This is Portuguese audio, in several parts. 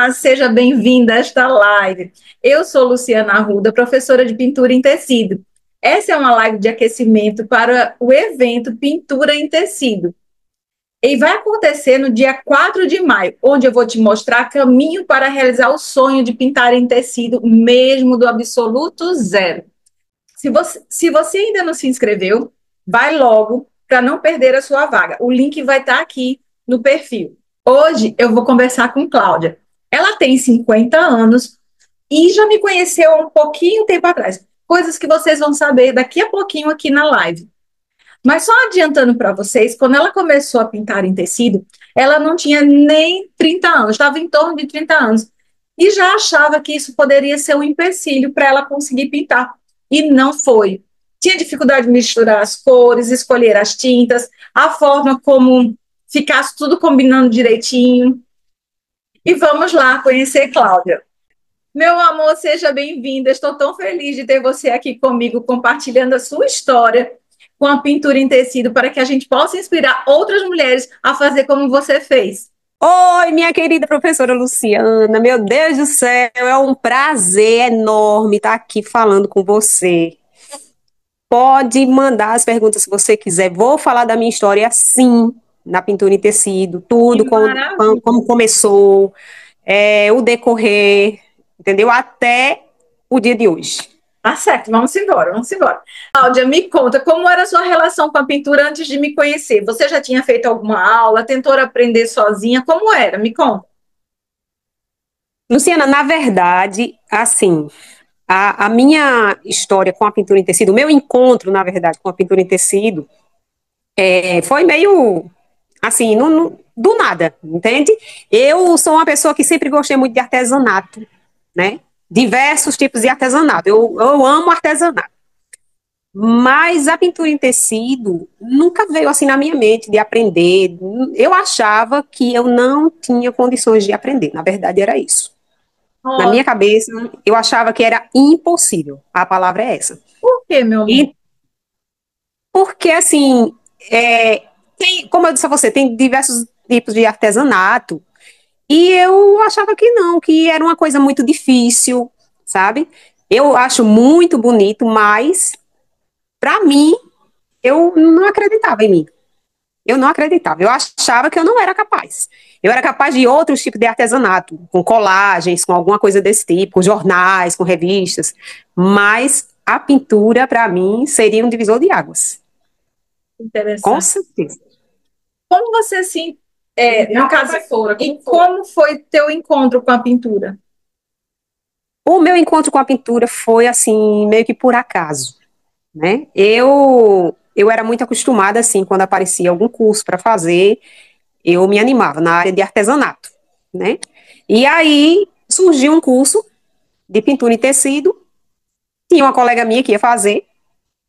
Olá, seja bem-vinda a esta live. Eu sou Luciana Arruda, professora de pintura em tecido. Essa é uma live de aquecimento para o evento Pintura em Tecido. E vai acontecer no dia 4 de maio, onde eu vou te mostrar caminho para realizar o sonho de pintar em tecido, mesmo do absoluto zero. Se você ainda não se inscreveu, vai logo para não perder a sua vaga. O link vai estar aqui no perfil. Hoje eu vou conversar com Cláudia. Ela tem 50 anos e já me conheceu há um pouquinho tempo atrás. Coisas que vocês vão saber daqui a pouquinho aqui na live. Mas só adiantando para vocês, quando ela começou a pintar em tecido, ela não tinha nem 30 anos, estava em torno de 30 anos. E já achava que isso poderia ser um empecilho para ela conseguir pintar. E não foi. Tinha dificuldade de misturar as cores, escolher as tintas, a forma como ficasse tudo combinando direitinho. E vamos lá conhecer Cláudia. Meu amor, seja bem-vinda. Estou tão feliz de ter você aqui comigo, compartilhando a sua história com a pintura em tecido, para que a gente possa inspirar outras mulheres a fazer como você fez. Oi, minha querida professora Luciana, meu Deus do céu, é um prazer enorme estar aqui falando com você. Pode mandar as perguntas se você quiser. Vou falar da minha história, sim, na pintura em tecido, Que tudo, maravilha. como começou, o decorrer, entendeu? Até o dia de hoje. Tá certo, vamos embora, vamos embora. Cláudia, me conta, como era a sua relação com a pintura antes de me conhecer? Você já tinha feito alguma aula, tentou aprender sozinha? Como era? Me conta. Luciana, na verdade, assim, a minha história com a pintura em tecido, o meu encontro, na verdade, com a pintura em tecido, foi meio assim, do nada, entende? Eu sou uma pessoa que sempre gostei muito de artesanato, né? Diversos tipos de artesanato. Eu amo artesanato. Mas a pintura em tecido nunca veio assim na minha mente de aprender. Eu achava que eu não tinha condições de aprender. Na verdade, era isso. Na Oh, minha cabeça, eu achava que era impossível. A palavra é essa. por quê, meu amor? E porque, assim, como eu disse a você, tem diversos tipos de artesanato. E eu achava que não, que era uma coisa muito difícil, sabe? Eu acho muito bonito, mas para mim, eu não acreditava em mim. Eu não acreditava. Eu achava que eu não era capaz. Eu era capaz de outros tipos de artesanato, com colagens, com alguma coisa desse tipo, com jornais, com revistas. Mas a pintura, para mim, seria um divisor de águas. Com Interessante. certeza. Como você assim, no caso, e como foi teu encontro com a pintura? O meu encontro com a pintura foi assim, meio que por acaso, né? Eu era muito acostumada assim, quando aparecia algum curso para fazer, eu me animava na área de artesanato, né? E aí surgiu um curso de pintura em tecido, tinha uma colega minha que ia fazer,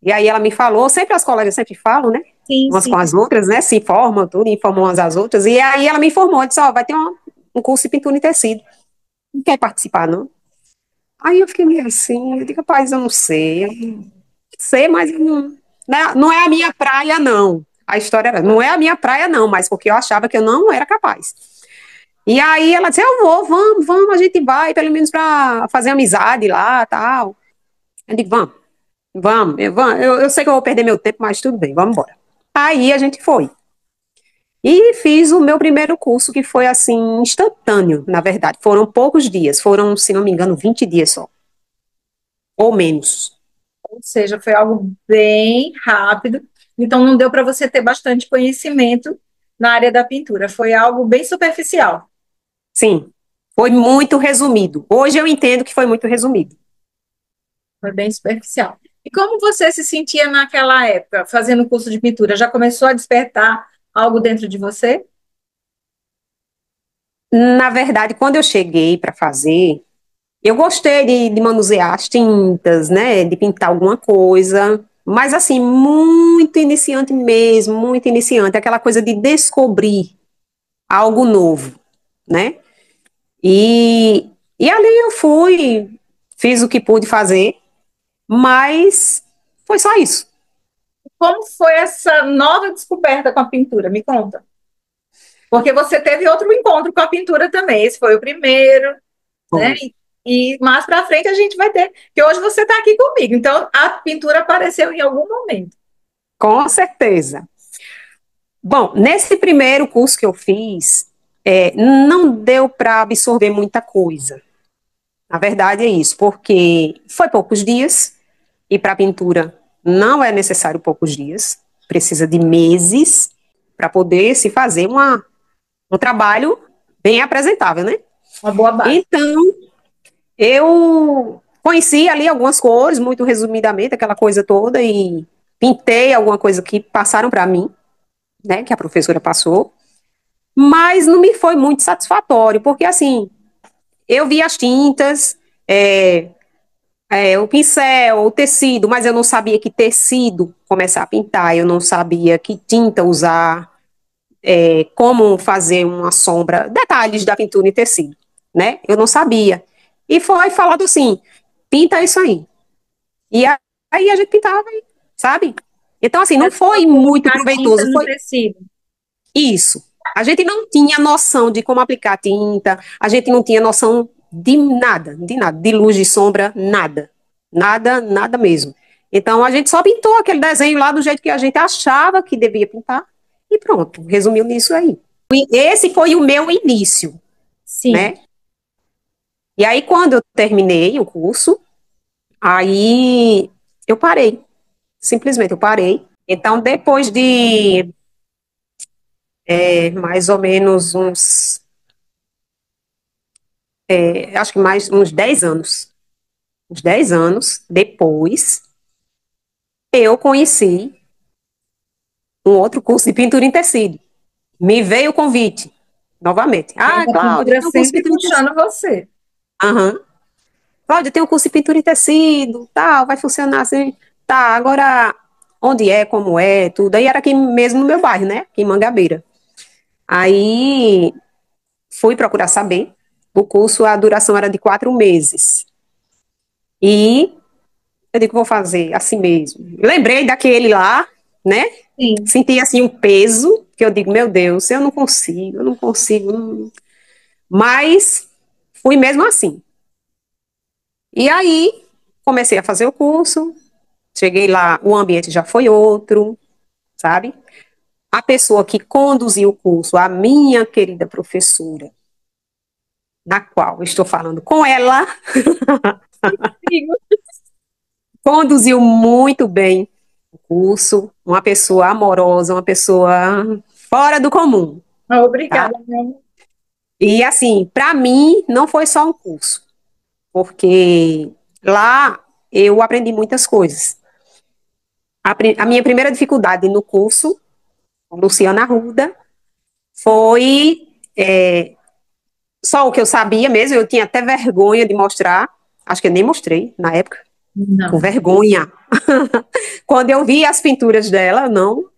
e aí ela me falou, sempre as colegas sempre falam, né? Sim, Umas sim. com as outras, né? Se informam, tudo, informam umas às outras, e aí ela me informou, disse, ó, vai ter um curso de pintura em tecido, não quer participar, não? Aí eu fiquei meio assim, eu digo, rapaz, eu não sei, mas não é a minha praia, não. A história era, não é a minha praia, não, mas porque eu achava que eu não era capaz. E aí ela disse, eu vou, vamos, a gente vai, pelo menos para fazer amizade lá, tal. Eu digo, eu sei que eu vou perder meu tempo, mas tudo bem, vamos embora. Aí a gente foi. E fiz o meu primeiro curso, que foi assim, instantâneo, na verdade. Foram poucos dias, foram, se não me engano, 20 dias só, ou menos. Ou seja, foi algo bem rápido, então não deu para você ter bastante conhecimento na área da pintura, foi algo bem superficial, Sim, foi muito resumido. Hoje eu entendo que foi muito resumido. foi bem superficial. E como você se sentia naquela época, fazendo o curso de pintura? Já começou a despertar algo dentro de você? Na verdade, quando eu cheguei para fazer, eu gostei de manusear as tintas, né, de pintar alguma coisa, mas assim, muito iniciante mesmo, muito iniciante, aquela coisa de descobrir algo novo, né? E ali eu fui, fiz o que pude fazer, mas foi só isso. Como foi essa nova descoberta com a pintura? Me conta. Porque você teve outro encontro com a pintura também. Esse foi o primeiro, né? Foi. E mais para frente a gente vai ter. Que hoje você está aqui comigo. Então a pintura apareceu em algum momento. Com certeza. Bom, nesse primeiro curso que eu fiz, não deu para absorver muita coisa. A verdade é isso, porque foi poucos dias, e para pintura não é necessário poucos dias, precisa de meses para poder se fazer um trabalho bem apresentável, né? Uma boa base. Então, eu conheci ali algumas cores, muito resumidamente, aquela coisa toda, e pintei alguma coisa que passaram para mim, né, que a professora passou, mas não me foi muito satisfatório, porque assim, eu vi as tintas, é, o pincel, o tecido, mas eu não sabia que tecido começar a pintar, eu não sabia que tinta usar, como fazer uma sombra, detalhes da pintura em tecido, né? Eu não sabia. E foi falado assim, pinta isso aí. E aí a gente pintava, sabe? Então, assim, não É só foi muito colocar tinta proveitoso, no foi tecido. isso. A gente não tinha noção de como aplicar tinta, a gente não tinha noção de nada, de luz, de sombra, nada. Nada, nada mesmo. Então a gente só pintou aquele desenho lá do jeito que a gente achava que devia pintar e pronto, resumiu nisso aí. E esse foi o meu início, Sim. né? E aí quando eu terminei o curso, aí eu parei, simplesmente eu parei. Então depois de mais ou menos acho que mais uns 10 anos depois, eu conheci um outro curso de pintura em tecido. Me veio o convite, novamente. Ah, Então, a Cláudia, pintura tem um curso de sempre pintura em tecido. puxando você. Aham. Cláudia, tem um curso de pintura em tecido, tal, vai funcionar assim. Tá, agora, onde é, como é, tudo. Aí era aqui mesmo no meu bairro, né? Aqui em Mangabeira. Aí, fui procurar saber. O curso, a duração era de 4 meses. E eu digo, vou fazer assim mesmo. Lembrei daquele lá, né? Sim. Senti assim um peso, que eu digo, meu Deus, eu não consigo, eu não consigo. Não. Mas fui mesmo assim. E aí comecei a fazer o curso, cheguei lá, o ambiente já foi outro, sabe? A pessoa que conduziu o curso, a minha querida professora, na qual estou falando com ela, Sim. conduziu muito bem o curso, uma pessoa amorosa, uma pessoa fora do comum, tá? Obrigada, meu amor. E assim, para mim não foi só um curso, porque lá eu aprendi muitas coisas. A minha primeira dificuldade no curso, com Luciana Arruda, foi só o que eu sabia mesmo, eu tinha até vergonha de mostrar, acho que eu nem mostrei na época, com Não. vergonha. Quando eu vi as pinturas dela, não,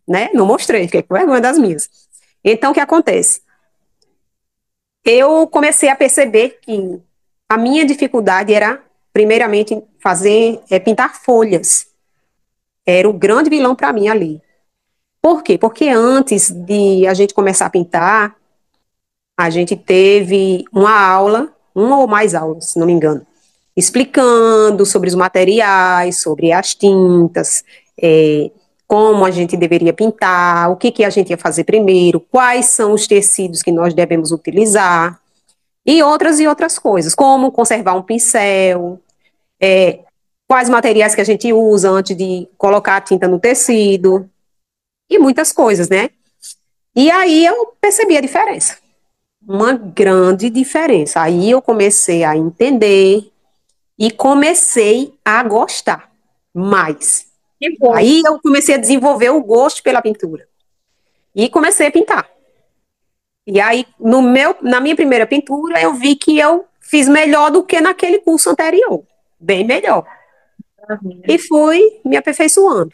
né, não mostrei, fiquei com vergonha das minhas. Então, o que acontece? Eu comecei a perceber que a minha dificuldade era, primeiramente, pintar folhas. Era o grande vilão para mim ali. Por quê? Porque antes de a gente começar a pintar, a gente teve uma aula, uma ou mais aulas, se não me engano, explicando sobre os materiais, sobre as tintas, como a gente deveria pintar, o que, que a gente ia fazer primeiro, quais são os tecidos que nós devemos utilizar, e outras coisas, como conservar um pincel, quais materiais que a gente usa antes de colocar a tinta no tecido, e muitas coisas, né? E aí eu percebi a diferença, uma grande diferença. Aí eu comecei a entender e comecei a gostar mais. Que bom. Aí eu comecei a desenvolver o gosto pela pintura e comecei a pintar. E aí na minha primeira pintura eu vi que eu fiz melhor do que naquele curso anterior, bem melhor. Maravilha. E fui me aperfeiçoando.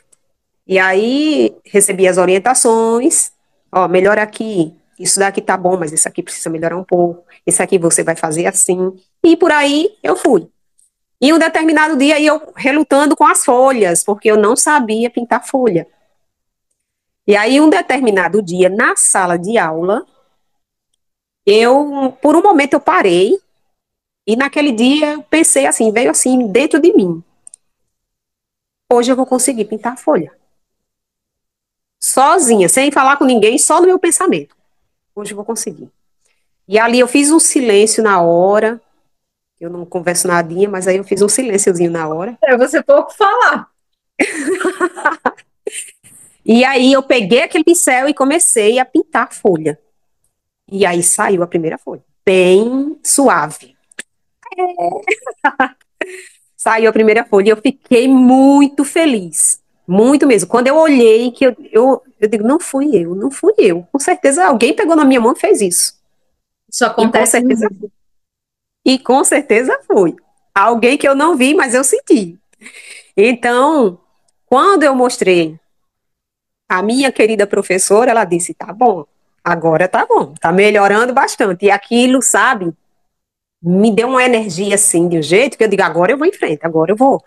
E aí recebi as orientações, ó, melhora aqui, isso daqui tá bom, mas isso aqui precisa melhorar um pouco, isso aqui você vai fazer assim. E por aí eu fui. E um determinado dia eu relutando com as folhas, porque eu não sabia pintar folha. E aí, um determinado dia, na sala de aula, por um momento, eu parei e naquele dia eu pensei assim, veio assim dentro de mim. Hoje eu vou conseguir pintar a folha. Sozinha, sem falar com ninguém, só no meu pensamento. Hoje eu vou conseguir. E ali eu fiz um silêncio na hora. Eu não converso nadinha, mas aí eu fiz um silênciozinho na hora. É você pouco falar. E aí eu peguei aquele pincel e comecei a pintar a folha. E aí saiu a primeira folha. Bem suave. Saiu a primeira folha e eu fiquei muito feliz. Muito mesmo. Quando eu olhei, que eu digo, não fui eu, não fui eu. Com certeza alguém pegou na minha mão e fez isso. Isso E com acontece certeza, muito. e com certeza foi. Alguém que eu não vi, mas eu senti. Então, quando eu mostrei a minha querida professora, ela disse: tá bom, agora tá bom, tá melhorando bastante. E aquilo, sabe, me deu uma energia assim, de um jeito que eu digo: agora eu vou em frente, agora eu vou.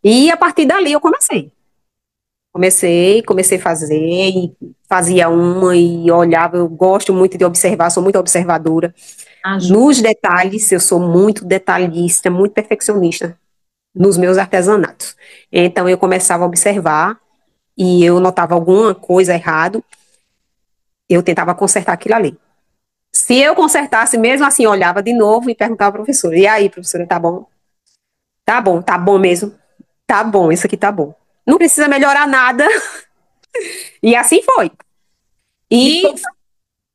E a partir dali eu comecei. Comecei a fazer, e fazia uma e olhava. Eu gosto muito de observar, sou muito observadora. Ajuda. Nos detalhes, eu sou muito detalhista, muito perfeccionista nos meus artesanatos. Então eu começava a observar e eu notava alguma coisa errado, eu tentava consertar aquilo ali. Se eu consertasse, mesmo assim, eu olhava de novo e perguntava à professora: e aí, professora, tá bom? Tá bom mesmo. Tá bom, isso aqui tá bom. Não precisa melhorar nada. E assim foi. Me E. conta,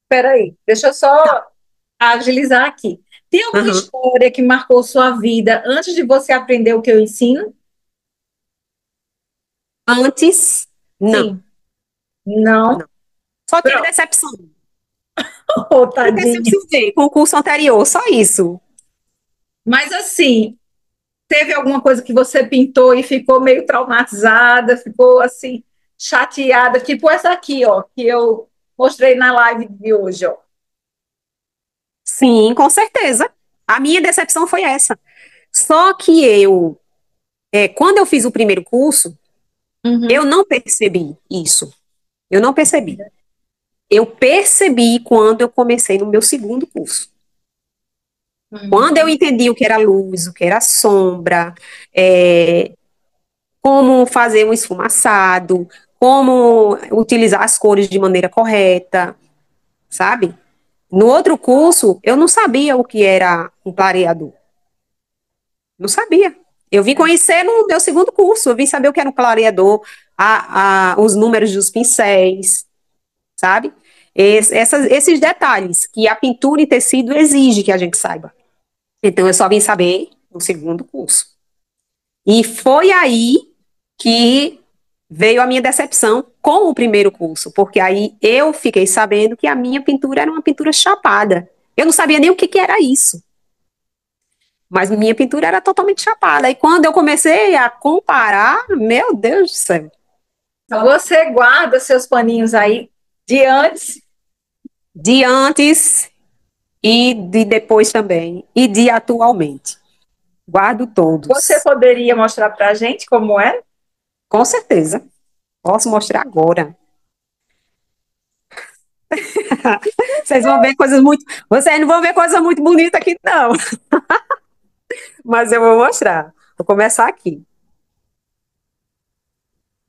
peraí, deixa eu Tá. só agilizar aqui. Tem alguma Uhum. história que marcou sua vida antes de você aprender o que eu ensino? Antes, não, Sim. Não? não. Só tive Pronto. decepção. Ô, Me tadinha. decepcionei com o curso anterior, só isso. Mas assim, teve alguma coisa que você pintou e ficou meio traumatizada, ficou assim, chateada, tipo essa aqui, ó, que eu mostrei na live de hoje, ó. Sim, com certeza. A minha decepção foi essa. Só que quando eu fiz o primeiro curso, eu Uhum. não percebi isso. Eu não percebi. Eu percebi quando eu comecei no meu segundo curso. Quando eu Uhum. entendi o que era luz, o que era sombra, é, como fazer um esfumaçado, como utilizar as cores de maneira correta, sabe? No outro curso, eu não sabia o que era um clareador. Não sabia. Eu vim conhecer no meu segundo curso, eu vim saber o que era um clareador, os números dos pincéis, sabe? Esses detalhes que a pintura em tecido exige que a gente saiba. Então, eu só vim saber no segundo curso. E foi aí que veio a minha decepção com o primeiro curso, porque aí eu fiquei sabendo que a minha pintura era uma pintura chapada. Eu não sabia nem o que era isso, mas minha pintura era totalmente chapada. E quando eu comecei a comparar, meu Deus do céu, Então você guarda seus paninhos aí de antes. de antes e de depois também, e de atualmente. Guardo Você todos, poderia mostrar para a gente como é? com certeza. Posso mostrar agora. Vocês vão ver coisas muito. Vocês não vão ver coisa muito bonita aqui, não. Mas eu vou mostrar. Vou começar aqui.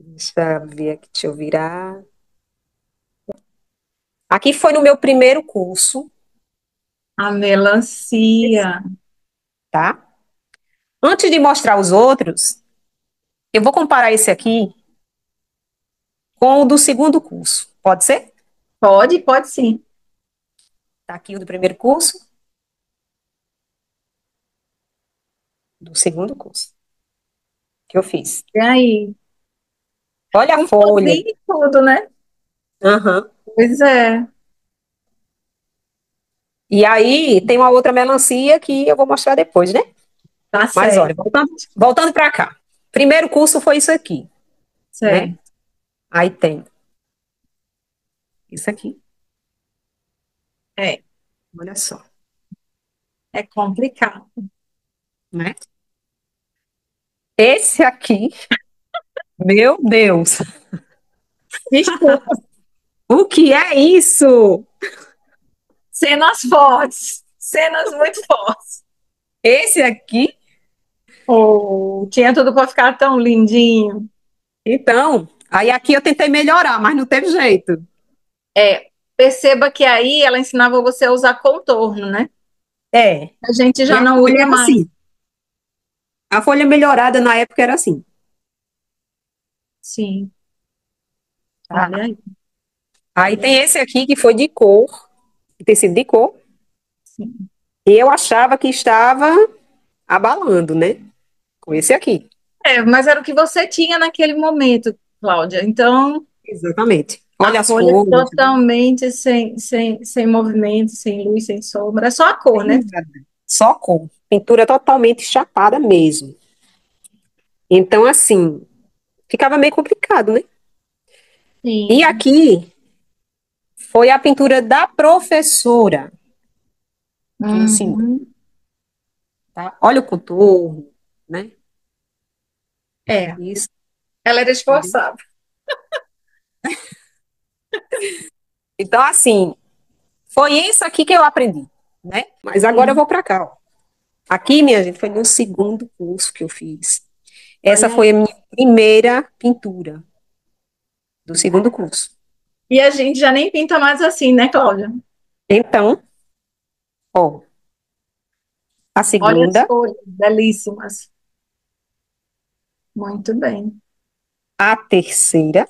Deixa eu ver aqui, deixa eu virar. Aqui foi no meu primeiro curso, A melancia. tá? Antes de mostrar os outros, eu vou comparar esse aqui com o do segundo curso. Pode ser? Pode, pode sim. Tá aqui o do primeiro curso, do segundo curso que eu fiz. E aí? Olha a Com folha. florzinho e tudo, né? Aham. Pois é. E aí tem uma outra melancia que eu vou mostrar depois, né? Tá Mas olha, certo, voltando para cá. Primeiro curso foi isso aqui, né? certo. Aí tem isso aqui, É, olha só, é complicado. né? Esse aqui, meu Deus, Desculpa. O que é isso? Cenas fortes, cenas muito fortes. Esse aqui? Oh, tinha tudo para ficar tão lindinho. Então, aí aqui eu tentei melhorar, mas não teve jeito. É, perceba que aí ela ensinava você a usar contorno, né? É. A gente E já a não folha usa era mais. assim. A folha melhorada na época era assim. Sim, Tá? olha aí. Aí tem esse aqui que foi de cor, tecido de cor, Sim. e eu achava que estava abalando, né? Com esse aqui. É, mas era o que você tinha naquele momento, Cláudia. Então, Exatamente. a Olha as folha é folhas. totalmente sem movimento, sem luz, sem sombra. É só a cor, né? Tem nada. Só cor. Pintura totalmente chapada mesmo. Então, assim, ficava meio complicado, né? E Sim. aqui foi a pintura da professora que ensinou, Uhum. tá? Olha o contorno, né? É, Isso, ela era entendeu? esforçada. Então, assim, foi isso aqui que eu aprendi, né? Mas agora eu Sim. vou para cá, ó. Aqui, minha gente, foi no segundo curso que eu fiz. Essa Olha aí. foi a minha primeira pintura do segundo curso. E a gente já nem pinta mais assim, né, Cláudia? Então, ó, a Olha as segunda, cores, belíssimas. Muito bem. a terceira,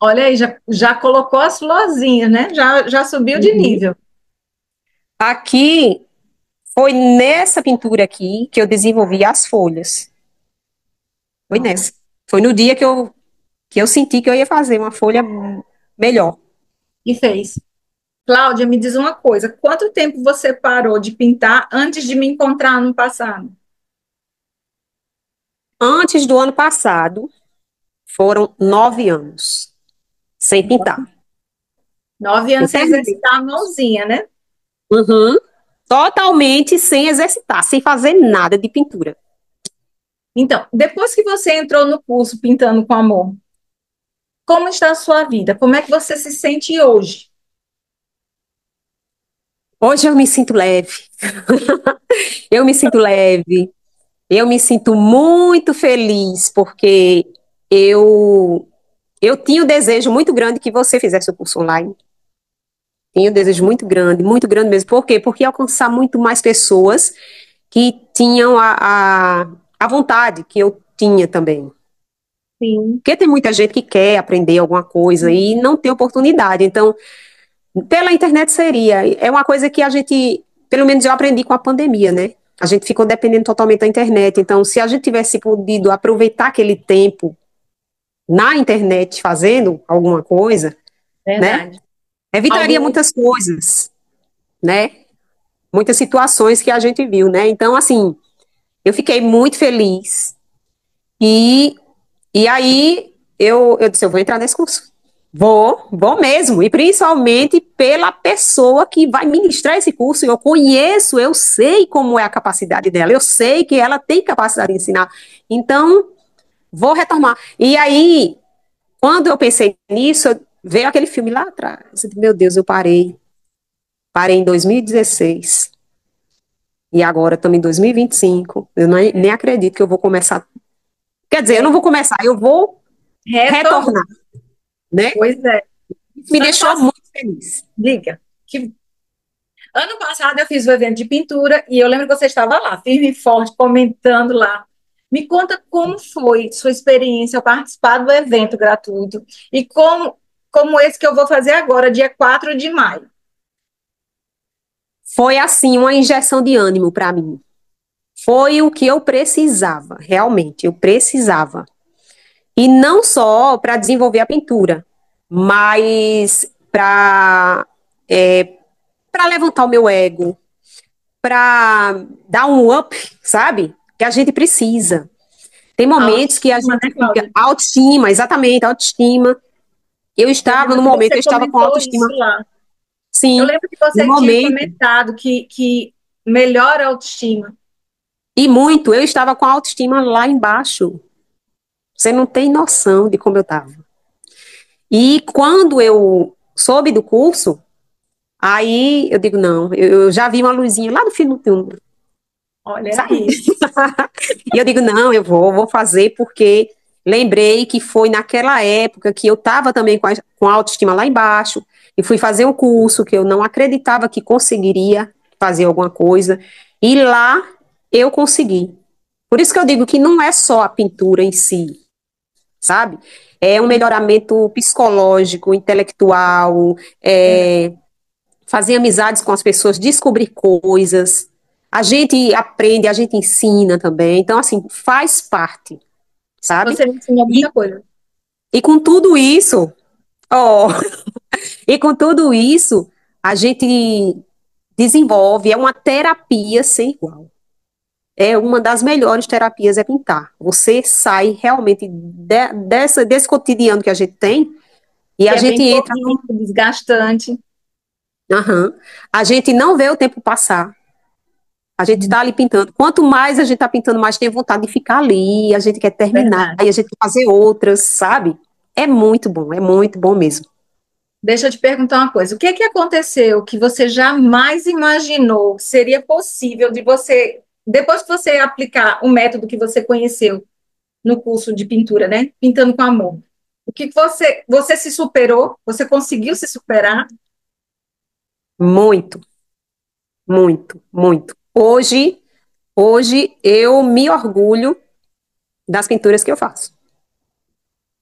Olha aí, já colocou as florzinhas, né? Já subiu de uhum. nível. Aqui foi nessa pintura aqui que eu desenvolvi as folhas. Foi Pronto. nessa. Foi no dia que eu senti que eu ia fazer uma folha melhor. E fez. Cláudia, me diz uma coisa: quanto tempo você parou de pintar antes de me encontrar no passado? Antes do ano passado, foram 9 anos sem pintar. 9 anos Eu sem terminei. exercitar a mãozinha, né? Uhum. Totalmente sem exercitar, sem fazer nada de pintura. Então, depois que você entrou no curso Pintando com Amor, como está a sua vida? Como é que você se sente hoje? Hoje eu me sinto leve. Eu me sinto leve. Eu me sinto muito feliz porque eu eu tinha um desejo muito grande que você fizesse o curso online. Tinha um desejo muito grande mesmo. Por quê? Porque ia alcançar muito mais pessoas que tinham a vontade que eu tinha também. Sim, Porque tem muita gente que quer aprender alguma coisa e não tem oportunidade. Então, pela internet seria. É uma coisa que a gente, pelo menos eu aprendi com a pandemia, né? A gente ficou dependendo totalmente da internet. Então, se a gente tivesse podido aproveitar aquele tempo na internet fazendo alguma coisa, né? verdade. Evitaria Algum muitas coisas, né? Muitas situações que a gente viu, né? Então, assim, eu fiquei muito feliz. E, e aí eu disse, eu vou entrar nesse curso. Vou mesmo. E principalmente pela pessoa que vai ministrar esse curso. Eu conheço, eu sei como é a capacidade dela, eu sei que ela tem capacidade de ensinar. Então, vou retomar. E aí, quando eu pensei nisso, veio aquele filme lá atrás. Eu disse, meu Deus, eu parei. Parei em 2016. E agora estamos em 2025. Eu nem acredito que eu vou começar. Quer dizer, eu não é, vou começar, eu vou retorno. retornar, né? Pois é. Isso me Ano deixou passado, muito feliz. diga. Que ano passado eu fiz o evento de pintura e eu lembro que você estava lá, firme e forte, comentando lá. Me conta como foi sua experiência ao participar do evento gratuito e como esse que eu vou fazer agora, dia 4 de maio. Foi assim uma injeção de ânimo para mim. Foi o que eu precisava, realmente, eu precisava. E não só para desenvolver a pintura, mas para levantar o meu ego, para dar um up, sabe? Que a gente precisa. Tem A momentos que a autoestima, né, gente fica Cláudia? autoestima, exatamente, autoestima. Eu Eu estava lembro no que momento, eu você estava com comentou autoestima, isso lá. Eu sim, lembro que no você tinha momento, comentado que melhora a autoestima. e muito, eu estava com a autoestima lá embaixo. Você não tem noção de como eu estava. E quando soube do curso, aí eu digo, não, eu já vi uma luzinha lá no fim do túnel, Olha sabe? aí. E eu digo, não, eu vou fazer porque lembrei que foi naquela época que eu estava também com a autoestima lá embaixo e fui fazer um curso que eu não acreditava que conseguiria fazer alguma coisa e lá eu consegui. Por isso que eu digo que não é só a pintura em si, sabe? É um melhoramento psicológico, intelectual, É. fazer amizades com as pessoas, descobrir coisas. A gente aprende, a gente ensina também. Então, assim, faz parte, sabe? Você me ensinou E, muita coisa. e com tudo isso, ó, e com tudo isso, a gente desenvolve, é uma terapia sem igual. É uma das melhores terapias é pintar. Você sai realmente desse cotidiano que a gente tem e Que a é gente bem entra. corrido, desgastante. Aham. A gente não vê o tempo passar. A gente Uhum. está ali pintando. Quanto mais a gente está pintando, mais tem vontade de ficar ali. A gente quer terminar Verdade. e a gente quer fazer outras, sabe? É muito bom mesmo. Deixa eu te perguntar uma coisa. O que é que aconteceu que você jamais imaginou que seria possível de você, depois que você aplicar o método que você conheceu no curso de pintura, né? Pintando com amor. O que que você se superou? Você conseguiu se superar? Muito, muito, muito. Hoje eu me orgulho das pinturas que eu faço.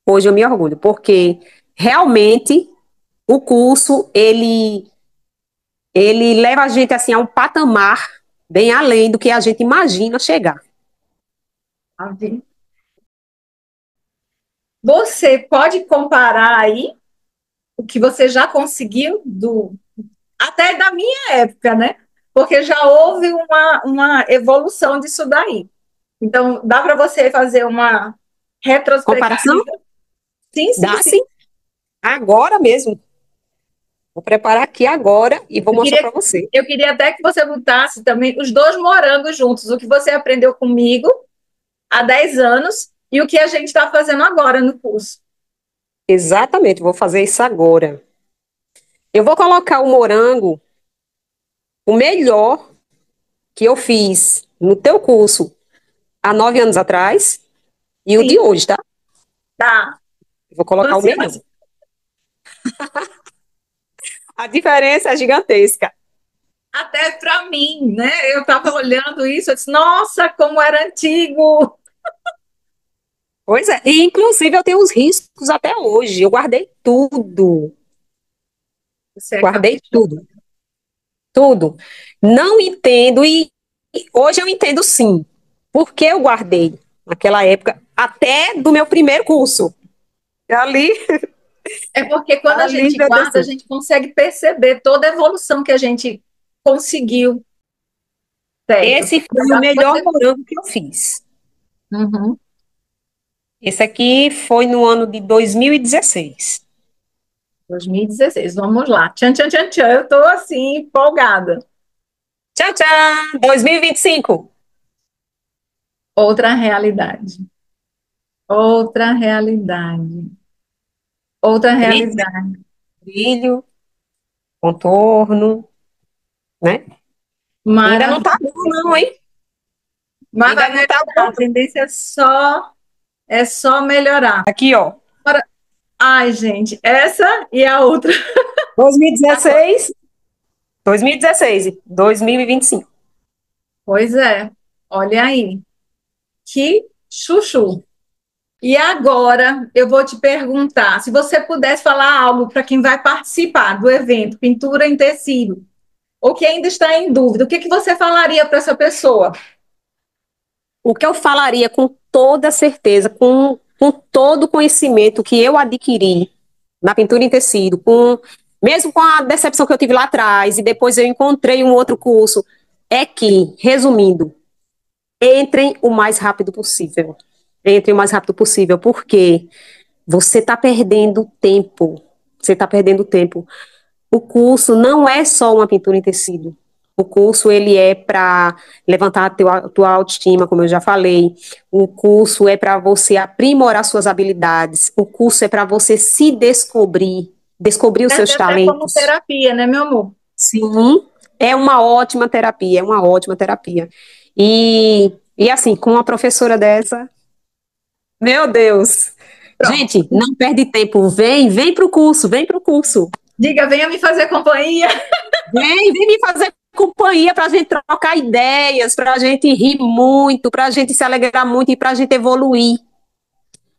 Hoje eu me orgulho, porque realmente o curso ele leva a gente assim a um patamar bem além do que a gente imagina chegar. Sabe? Você pode comparar aí o que você já conseguiu do até da minha época, né? Porque já houve uma evolução disso daí. Então, dá para você fazer uma Comparação? retrospectiva? Sim, sim, Dá sim. sim. Agora mesmo. Vou preparar aqui agora e vou Eu mostrar queria, para você. eu queria até que você botasse também os dois morangos juntos, o que você aprendeu comigo há 10 anos e o que a gente está fazendo agora no curso. Exatamente, vou fazer isso agora. Eu vou colocar o morango, o melhor que eu fiz no teu curso há 9 anos atrás, e o de Sim, hoje, tá? tá. Eu vou Tô colocar o melhor. ansiosa. A diferença é gigantesca. Até para mim, né? Eu estava olhando isso, eu disse, nossa, como era antigo. Pois é, e inclusive eu tenho os riscos até hoje. Eu guardei tudo. Você é Guardei caprichoso. tudo, tudo. Não entendo e hoje eu entendo sim. Porque eu guardei naquela época até do meu primeiro curso. Ali, É porque quando a ali, gente meu Deus guarda, a do céu. gente consegue perceber toda a evolução que a gente conseguiu, certo? Esse foi o melhor morango que eu fiz. Uhum. Esse aqui foi no ano de 2016. 2016, vamos lá. Tchan, tchan, tchan, tchan. Eu estou assim, empolgada. Tchau, tchau! 2025. Outra realidade. Outra realidade. Outra Brilho, realidade. brilho, contorno, né? Ainda não tá Maravilha. bom, não, hein? Mas Ainda vai não tá bom. melhorar. A tendência é só melhorar. Aqui, ó. Agora, ai, gente, essa e a outra. 2016, 2016 e 2025. Pois é. Olha aí. Que chuchu. E agora eu vou te perguntar, se você pudesse falar algo para quem vai participar do evento Pintura em Tecido, ou que ainda está em dúvida, o que que você falaria para essa pessoa? O que eu falaria com toda certeza, com todo o conhecimento que eu adquiri na pintura em tecido, mesmo com a decepção que eu tive lá atrás, e depois eu encontrei um outro curso, é que, resumindo, entrem o mais rápido possível. Entrem o mais rápido possível, porque você está perdendo tempo. Você está perdendo tempo. O curso não é só uma pintura em tecido. O curso ele é para levantar tua autoestima, como eu já falei. O curso é para você aprimorar suas habilidades. O curso é para você se descobrir, descobrir os Serve seus até como talentos. terapia, né, meu amor? Sim, é uma ótima terapia, é uma ótima terapia. E assim, com uma professora dessa, meu Deus. Pronto. Gente, não perde tempo, vem pro curso, vem pro curso. Diga, venha me fazer companhia. Vem me fazer companhia para a gente trocar ideias, para a gente rir muito, para a gente se alegrar muito e para a gente evoluir,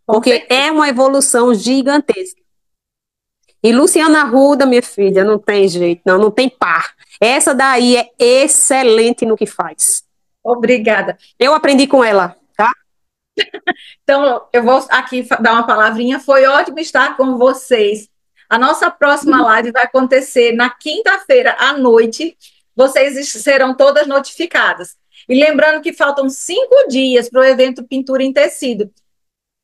Com porque certeza. é uma evolução gigantesca. E Luciana Arruda, minha filha, não tem jeito, não tem par. Essa daí é excelente no que faz. Obrigada. Eu aprendi com ela, tá? Então, eu vou aqui dar uma palavrinha. Foi ótimo estar com vocês. A nossa próxima live vai acontecer na quinta-feira à noite. Vocês serão todas notificadas. E lembrando que faltam 5 dias para o evento Pintura em Tecido.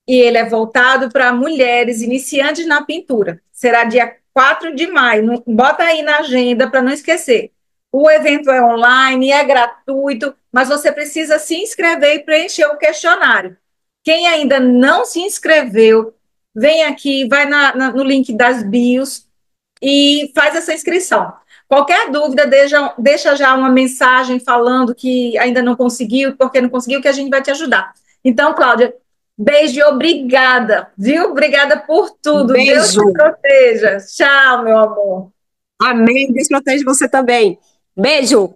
E ele é voltado para mulheres iniciantes na pintura. Será dia 4 de maio. Bota aí na agenda para não esquecer. O evento é online, é gratuito, mas você precisa se inscrever e preencher o questionário. Quem ainda não se inscreveu, vem aqui, vai no link das bios e faz essa inscrição. Qualquer dúvida, deixa já uma mensagem falando que ainda não conseguiu, porque não conseguiu, que a gente vai te ajudar. Então, Cláudia, beijo e obrigada, viu? Obrigada por tudo. Deus te Beijo. proteja. Tchau, meu amor. Amém. Deus protege você também. Beijo.